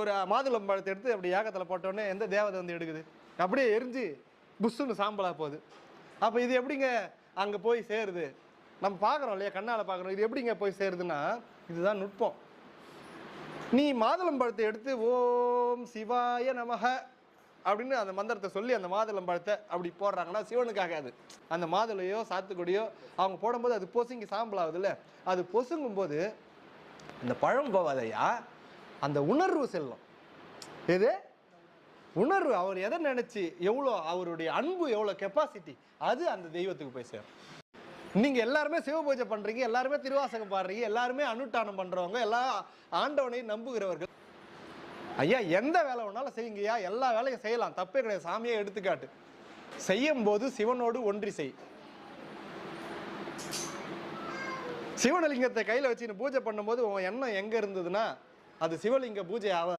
ஒரு மாதுளம்பழத்தை எடுத்து அப்படி யாகத்தில் போட்டோடனே எந்த தேவதை வந்து எடுக்குது? அப்படியே எரிஞ்சு புஷ்ஷுன்னு சாம்பலாக போகுது. அப்போ இது எப்படிங்க அங்கே போய் சேருது? நம்ம பார்க்குறோம் இல்லையா, கண்ணால் பார்க்குறோம். இது எப்படிங்க போய் சேருதுன்னா இதுதான் நுட்பம். நீ மாதுளம்பழத்தை எடுத்து ஓம் சிவாய நமக அப்படின்னு அந்த மந்திரத்தை சொல்லி அந்த மாதுளம்பழத்தை அப்படி போடுறாங்கன்னா சிவனுக்காக அது அந்த மாதுளையோ சாத்துக்குடியோ அவங்க போடும்போது அது பொசுங்கி சாம்பல் ஆகுதுல்ல, அது பொசுங்கும் போது அந்த பழம் போவாதையா, அந்த உணர்வு செல்லும். இது உணர்வு. அவர் எதை நினைச்சு எவ்வளோ அவருடைய அன்பு எவ்வளோ கெப்பாசிட்டி அது அந்த தெய்வத்துக்கு போய் சேரும். நீங்க எல்லாருமே சிவ பூஜை பண்றீங்க, எல்லாருமே திருவாசகம் பாடுறீங்க, எல்லாருமே அனுஷ்டானம் பண்றவங்க, எல்லா ஆண்டவனையும் நம்புகிறவர்கள். ஐயா எந்த வேலை வேணாலும் செய்யுங்கய்யா, எல்லா வேலையும் செய்யலாம், தப்பே கிடையாது. சாமியை எடுத்துக்காட்டு. செய்யும் போது சிவனோடு ஒன்றி செய். சிவனலிங்கத்தை கையில வச்சுன்னு பூஜை பண்ணும்போது உன் எண்ணம் எங்க இருந்ததுன்னா அது சிவலிங்க பூஜை ஆக